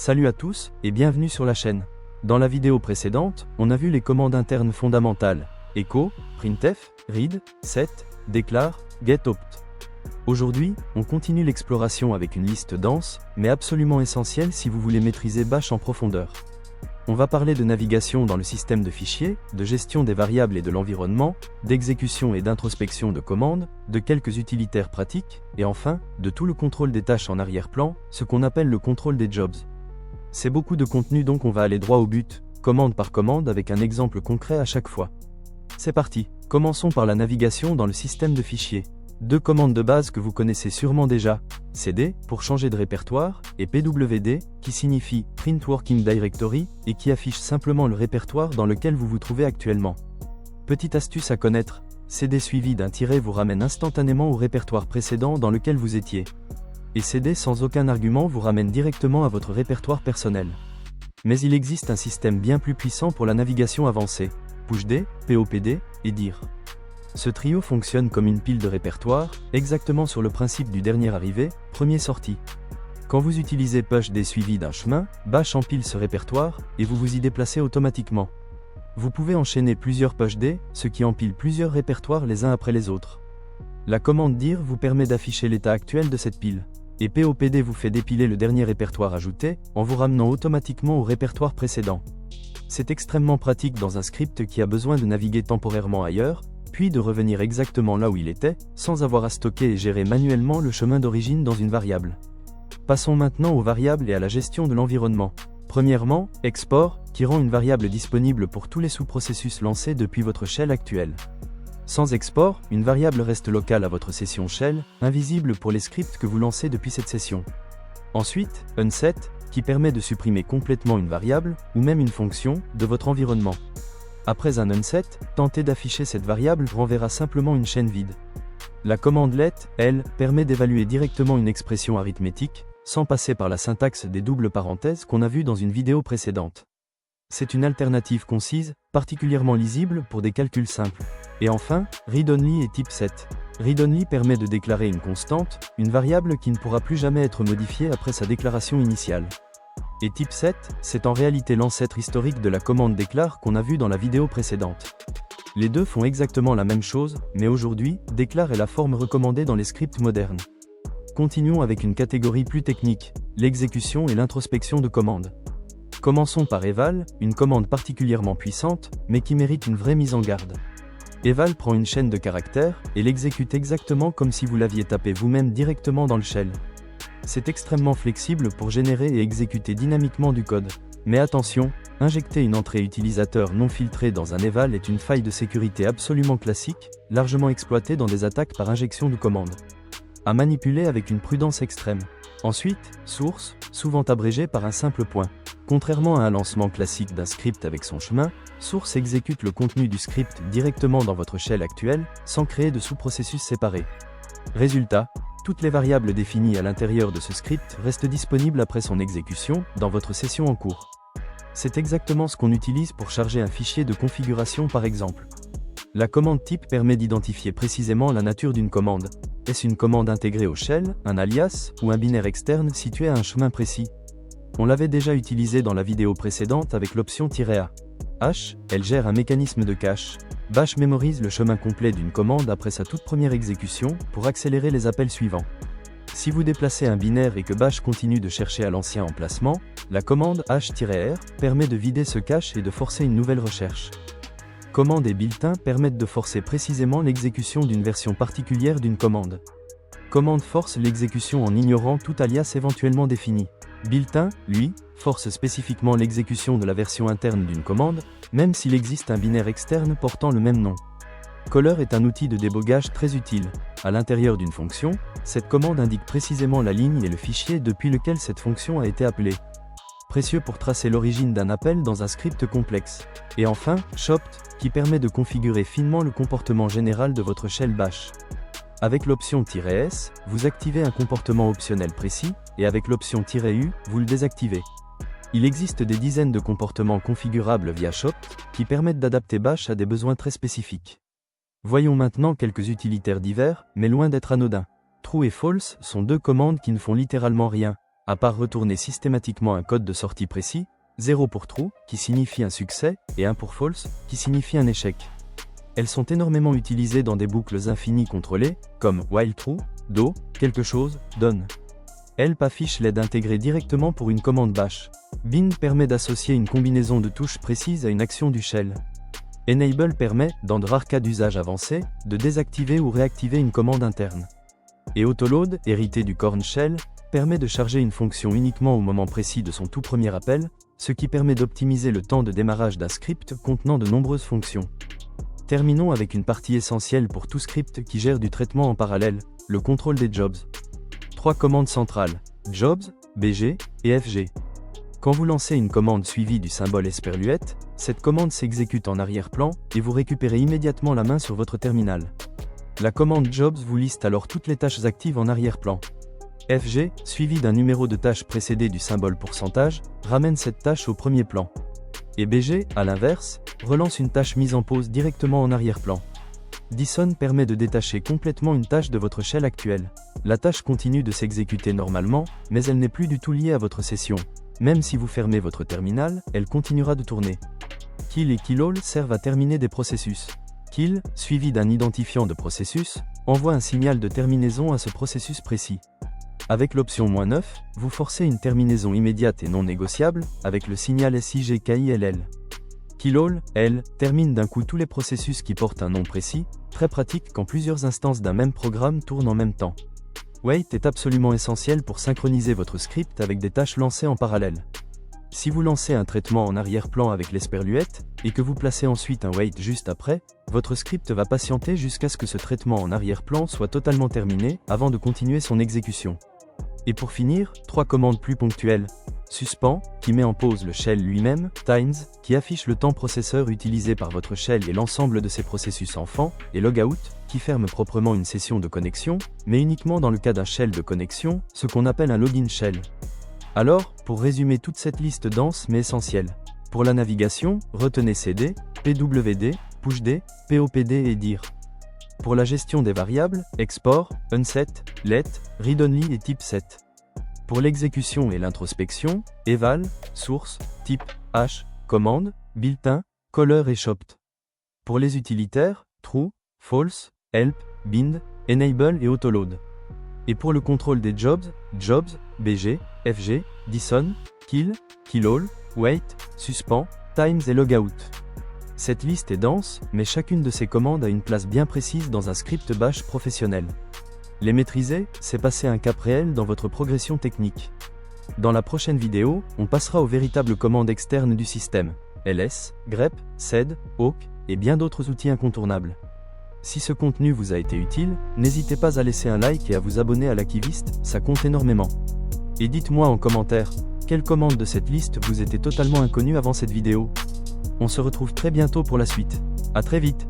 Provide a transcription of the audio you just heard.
Salut à tous et bienvenue sur la chaîne. Dans la vidéo précédente, on a vu les commandes internes fondamentales echo, printf, read, set, declare, get_opt. Aujourd'hui, on continue l'exploration avec une liste dense, mais absolument essentielle si vous voulez maîtriser Bash en profondeur. On va parler de navigation dans le système de fichiers, de gestion des variables et de l'environnement, d'exécution et d'introspection de commandes, de quelques utilitaires pratiques, et enfin, de tout le contrôle des tâches en arrière-plan, ce qu'on appelle le contrôle des jobs. C'est beaucoup de contenu donc on va aller droit au but, commande par commande avec un exemple concret à chaque fois. C'est parti, commençons par la navigation dans le système de fichiers. Deux commandes de base que vous connaissez sûrement déjà, cd pour changer de répertoire, et pwd qui signifie Print Working Directory et qui affiche simplement le répertoire dans lequel vous vous trouvez actuellement. Petite astuce à connaître, cd suivi d'un tiret vous ramène instantanément au répertoire précédent dans lequel vous étiez. Et cd sans aucun argument vous ramène directement à votre répertoire personnel. Mais il existe un système bien plus puissant pour la navigation avancée, pushd, popd et dir. Ce trio fonctionne comme une pile de répertoire, exactement sur le principe du dernier arrivé, premier sorti. Quand vous utilisez pushd suivi d'un chemin, Bash empile ce répertoire, et vous vous y déplacez automatiquement. Vous pouvez enchaîner plusieurs pushd, ce qui empile plusieurs répertoires les uns après les autres. La commande dir vous permet d'afficher l'état actuel de cette pile. Et popd vous fait dépiler le dernier répertoire ajouté, en vous ramenant automatiquement au répertoire précédent. C'est extrêmement pratique dans un script qui a besoin de naviguer temporairement ailleurs, puis de revenir exactement là où il était, sans avoir à stocker et gérer manuellement le chemin d'origine dans une variable. Passons maintenant aux variables et à la gestion de l'environnement. Premièrement, export, qui rend une variable disponible pour tous les sous-processus lancés depuis votre shell actuelle. Sans export, une variable reste locale à votre session shell, invisible pour les scripts que vous lancez depuis cette session. Ensuite, unset, qui permet de supprimer complètement une variable, ou même une fonction, de votre environnement. Après un unset, tenter d'afficher cette variable renverra simplement une chaîne vide. La commande let, elle, permet d'évaluer directement une expression arithmétique, sans passer par la syntaxe des doubles parenthèses qu'on a vu dans une vidéo précédente. C'est une alternative concise, particulièrement lisible pour des calculs simples. Et enfin, read-only et type set. Read-only permet de déclarer une constante, une variable qui ne pourra plus jamais être modifiée après sa déclaration initiale. Et type set, c'est en réalité l'ancêtre historique de la commande declare qu'on a vu dans la vidéo précédente. Les deux font exactement la même chose, mais aujourd'hui, declare est la forme recommandée dans les scripts modernes. Continuons avec une catégorie plus technique, l'exécution et l'introspection de commandes. Commençons par eval, une commande particulièrement puissante, mais qui mérite une vraie mise en garde. Eval prend une chaîne de caractères, et l'exécute exactement comme si vous l'aviez tapé vous-même directement dans le shell. C'est extrêmement flexible pour générer et exécuter dynamiquement du code. Mais attention, injecter une entrée utilisateur non filtrée dans un eval est une faille de sécurité absolument classique, largement exploitée dans des attaques par injection de commandes. À manipuler avec une prudence extrême. Ensuite, source, souvent abrégé par un simple point. Contrairement à un lancement classique d'un script avec son chemin, source exécute le contenu du script directement dans votre shell actuel, sans créer de sous-processus séparés. Résultat, toutes les variables définies à l'intérieur de ce script restent disponibles après son exécution, dans votre session en cours. C'est exactement ce qu'on utilise pour charger un fichier de configuration par exemple. La commande type permet d'identifier précisément la nature d'une commande. Est-ce une commande intégrée au shell, un alias, ou un binaire externe situé à un chemin précis? On l'avait déjà utilisé dans la vidéo précédente avec l'option -a. H, elle gère un mécanisme de cache. Bash mémorise le chemin complet d'une commande après sa toute première exécution, pour accélérer les appels suivants. Si vous déplacez un binaire et que Bash continue de chercher à l'ancien emplacement, la commande h-r permet de vider ce cache et de forcer une nouvelle recherche. Commande et bulletin permettent de forcer précisément l'exécution d'une version particulière d'une commande. Commande force l'exécution en ignorant tout alias éventuellement défini. Bulletin, lui, force spécifiquement l'exécution de la version interne d'une commande, même s'il existe un binaire externe portant le même nom. Caller est un outil de débogage très utile. À l'intérieur d'une fonction, cette commande indique précisément la ligne et le fichier depuis lequel cette fonction a été appelée. Précieux pour tracer l'origine d'un appel dans un script complexe. Et enfin, chopt, qui permet de configurer finement le comportement général de votre shell Bash. Avec l'option -s, vous activez un comportement optionnel précis, et avec l'option -u, vous le désactivez. Il existe des dizaines de comportements configurables via chopt, qui permettent d'adapter Bash à des besoins très spécifiques. Voyons maintenant quelques utilitaires divers, mais loin d'être anodins. True et false sont deux commandes qui ne font littéralement rien. à part retourner systématiquement un code de sortie précis, 0 pour true, qui signifie un succès, et 1 pour false, qui signifie un échec. Elles sont énormément utilisées dans des boucles infinies contrôlées, comme while true, do, quelque chose, done. Help affiche l'aide intégrée directement pour une commande bash. Bind permet d'associer une combinaison de touches précises à une action du shell. Enable permet, dans de rares cas d'usage avancé, de désactiver ou réactiver une commande interne. Et autoload, hérité du Korn shell, permet de charger une fonction uniquement au moment précis de son tout premier appel, ce qui permet d'optimiser le temps de démarrage d'un script contenant de nombreuses fonctions. Terminons avec une partie essentielle pour tout script qui gère du traitement en parallèle, le contrôle des jobs. 3 commandes centrales, jobs, bg et fg. Quand vous lancez une commande suivie du symbole esperluette, cette commande s'exécute en arrière-plan et vous récupérez immédiatement la main sur votre terminal. La commande jobs vous liste alors toutes les tâches actives en arrière-plan. Fg, suivi d'un numéro de tâche précédé du symbole pourcentage, ramène cette tâche au premier plan. Et bg, à l'inverse, relance une tâche mise en pause directement en arrière-plan. Dison permet de détacher complètement une tâche de votre shell actuelle. La tâche continue de s'exécuter normalement, mais elle n'est plus du tout liée à votre session. Même si vous fermez votre terminal, elle continuera de tourner. Kill et killall servent à terminer des processus. Kill, suivi d'un identifiant de processus, envoie un signal de terminaison à ce processus précis. Avec l'option -9, vous forcez une terminaison immédiate et non négociable, avec le signal SIGKILL. Killall, elle, termine d'un coup tous les processus qui portent un nom précis, très pratique quand plusieurs instances d'un même programme tournent en même temps. Wait est absolument essentiel pour synchroniser votre script avec des tâches lancées en parallèle. Si vous lancez un traitement en arrière-plan avec l'esperluette, et que vous placez ensuite un wait juste après, votre script va patienter jusqu'à ce que ce traitement en arrière-plan soit totalement terminé, avant de continuer son exécution. Et pour finir, 3 commandes plus ponctuelles. Suspend, qui met en pause le shell lui-même, times, qui affiche le temps processeur utilisé par votre shell et l'ensemble de ses processus enfants, et logout, qui ferme proprement une session de connexion, mais uniquement dans le cas d'un shell de connexion, ce qu'on appelle un login shell. Alors, pour résumer toute cette liste dense mais essentielle. Pour la navigation, retenez cd, pwd, pushd, popd et dir. Pour la gestion des variables, export, unset, let, read-only et typeset. Pour l'exécution et l'introspection, eval, source, type, hash, commande, bulletin, caller et chopped. Pour les utilitaires, true, false, help, bind, enable et autoload. Et pour le contrôle des jobs, bg, fg, dison, kill, killall, wait, suspend, times et logout. Cette liste est dense, mais chacune de ces commandes a une place bien précise dans un script bash professionnel. Les maîtriser, c'est passer un cap réel dans votre progression technique. Dans la prochaine vidéo, on passera aux véritables commandes externes du système, ls, grep, sed, awk, et bien d'autres outils incontournables. Si ce contenu vous a été utile, n'hésitez pas à laisser un like et à vous abonner à l'Akivist, ça compte énormément. Et dites-moi en commentaire, quelle commande de cette liste vous était totalement inconnue avant cette vidéo. On se retrouve très bientôt pour la suite. À très vite.